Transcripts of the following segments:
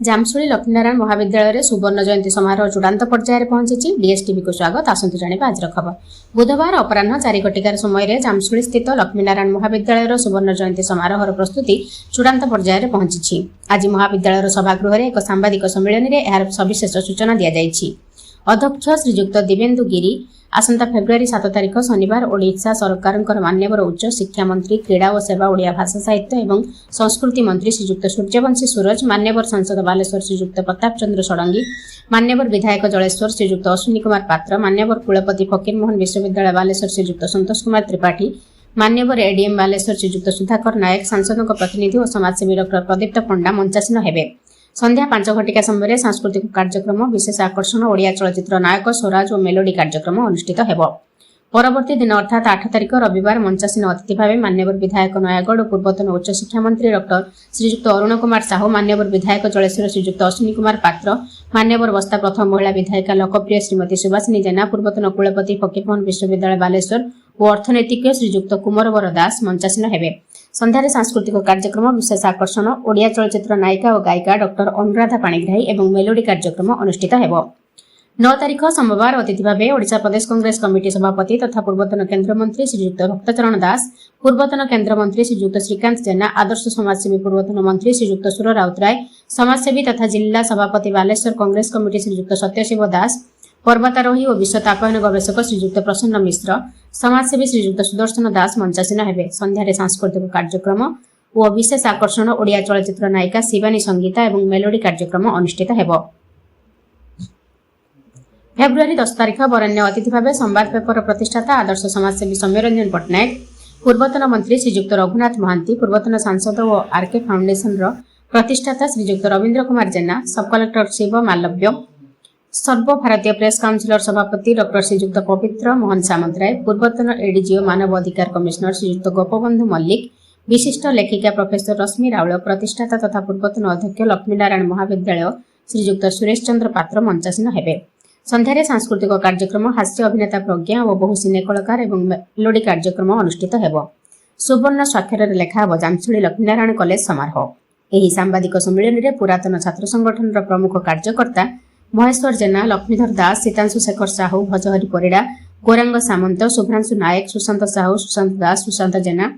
जामसुली लक्ष्मीनारायण महाविद्यालय सुवर्ण जयंती समारोह चूड़ांत पर्यायर पहुंची। डीएसटीवी को स्वागत। आसतु जानिबा आज खबर। बुधवार अपराह्न 4 घटिकार समय जामसुली स्थित लक्ष्मीनारायण महाविद्यालय सुवर्ण जयंती समारोह प्रस्तुति चूड़ांत पर्यायर पहुंची। आज महाविद्यालय सभागृह में एक सांबादिक सम्मेलन में यार सविशेष सूचना दी जाइछि। अध्यक्ष श्रीजुक्त दिव्येन्दु गिरी आसंता फेब्रुआरी 7 तारिख शनिवार ओडिशा सरकार मान्यवर उच्च शिक्षा मंत्री क्रीड़ा और सेवा ओडिया भाषा साहित्य एवं संस्कृति मंत्री श्रीजुक्त सूर्यवंशी सूरज, मान्यवर सांसद बालेश्वर श्रीजुक्त प्रताप चंद्र षडंगी, मान्यवर विधायक जलेश्वर श्रीजुक्त अश्विनी कुमार पात्र, मान्यवर कुलपति फकीरमोहन विश्वविद्यालय बालेश्वर श्रीजुक्त संतोष कुमार त्रिपाठी, मान्यवर एडीएम बालेश्वर श्रीजुक्त सुधाकर नायक, सांसदों प्रतिनिधि और समाजसेवी डॉक्टर प्रदीप्त पंडा मंचासीन हेबे। संध्या 5 घटिका समय सांस्कृतिक कार्यक्रम, विशेष आकर्षण ओडिया चलचित्र नायक स्वराज और मेलोडी कार्यक्रम अनुष्ठित हेबो। परवर्ती दिन अर्थात 8 तारिख रविवार मंचासीन अतिथि भाव मान्यवर विधायक नयागढ़ और पूर्वतन उच्च शिक्षा मंत्री डॉक्टर श्रीजुक्त अरुण कुमार साहू, मान्यवर विधायक जलेश्वर श्रीजुक्त अश्विनी कुमार पात्र, मान्यवर बस्ता प्रथम महिला विधायिका लोकप्रिय श्रीमती सुभाषिनी जेना, पूर्वतन कुलपति फकीरमोहन विश्वविद्यालय बालेश्वर और अर्थनैतिक श्रीजुक्त कुमरवर दास मंचासीन हेबे। संध्यारे सांस्कृतिक कार्यक्रम, विशेष आकर्षण ओडिया चलचित्र नायिका और गायिका डॉक्टर अनुराधा पाणिग्राही एवं मेलोडी कार्यक्रम अनुष्ठित हेबो। 9 तारिख सोमवार अतिथि भाव ओडिशा प्रदेश कांग्रेस कमिटी सभापति तथा पूर्वतन केन्द्र मंत्री श्रीजुक्त भक्तचरण दास, पूर्वतन केन्द्र मंत्री श्रीजुक्त श्रीकांत जेना, आदर्श समाजसेवी पूर्वतन मंत्री श्रीजुक्त सुर राउतराय, समाजसेवी तथा जिला सभापति बालेश्वर कांग्रेस कमिटी श्रीजुक्त सत्यशिव दास, पर्वतारोही और विश्व तापायन गवेषक श्रीजुक्त प्रसन्न मिश्र, समाजसेवी श्रीजुक्त सुदर्शन दास मंचासीन हेबे। संध्यारे सांस्कृतिक कार्यक्रम और विशेष आकर्षण ओडिया चलचित्र नायिका शिवानी संगीता एवं मेलोडी कार्यक्रम अनुष्ठित हेबो। फेब्रुआरी 10 तारिख बरण्य अतिथि भाव संवाद पेपर प्रतिष्ठाता आदर्श समाजसेवी सौम्यरंजन पट्टनायक, पूर्वतन मंत्री श्रीजुक्त रघुनाथ महांती, पूर्वतन सांसद और आरके फाउंडेशन प्रतिष्ठाता श्रीजुक्त रवींद्र कुमार जेना, सब कलेक्टर शिव मालव्य, सर्वभारतीय प्रेस काउंसिलर सभापति डॉक्टर श्रीजुक्त पवित्र मोहन सामंतराय, पूर्वतन एडीजीओ मानव अधिकार कमिश्नर श्रीजुक्त गोपबंधु मल्लिक, विशिष्ट लेखिका प्रोफेसर रश्मि राउल, प्रतिष्ठाता तथा पूर्वतन अध्यक्ष लक्ष्मीनारायण महाविद्यालय श्रीजुक्त सुरेश चंद्र पात्र मंचासीन हेबे। संध्यारे सांस्कृतिक कार्यक्रम, हास्य अभिनेता प्रज्ञा और बहु सिने कलाकार एवं मेलोडी कार्यक्रम अनुष्ठित हेबो। सुवर्ण स्वाक्षर लेखा हेबो जामसुली लक्ष्मीनारायण कॉलेज समारोह। एही सांबादिक सम्मेलन में पुरातन छात्र संगठन प्रमुख कार्यकर्ता महेश्वर जेना, लक्ष्मीधर दास, सीतांशु शेखर साहू, भजहरी परिड़ा, गौरांग सामंत, शुभ्रांशु नायक, सुशांत साहू, सुशांत दास, सुशांत जेना,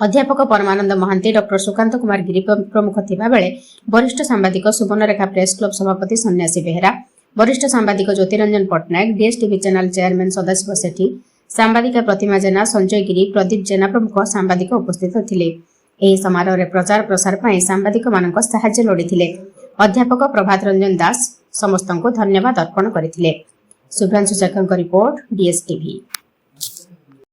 अध्यापक परमानंद महांती, डॉक्टर सुकांत कुमार गिरी प्रमुख थिबा बेले वरिष्ठ सांबादिक सुवर्णरेखा प्रेस क्लब सभापति सन्यासी बेहेरा, वरिष्ठ सांबादिक ज्योतिरंजन पट्टनायक, डीएसटीवी चैनल चेयरमैन सदाशिव सेठी, सांबादिका प्रतिमा जेना, संजय गिरी, प्रदीप जेना प्रमुख सांबादिक उपस्थित थिले। एही समारोह रे प्रचार प्रसार पई सांबादिक मानक सहाय्य लोडिथिले। अध्यापक प्रभात रंजन दास समस्त को धन्यवाद अर्पण करथिले। शुभ्रांशु शेखर रिपोर्ट, डीएसटीवी।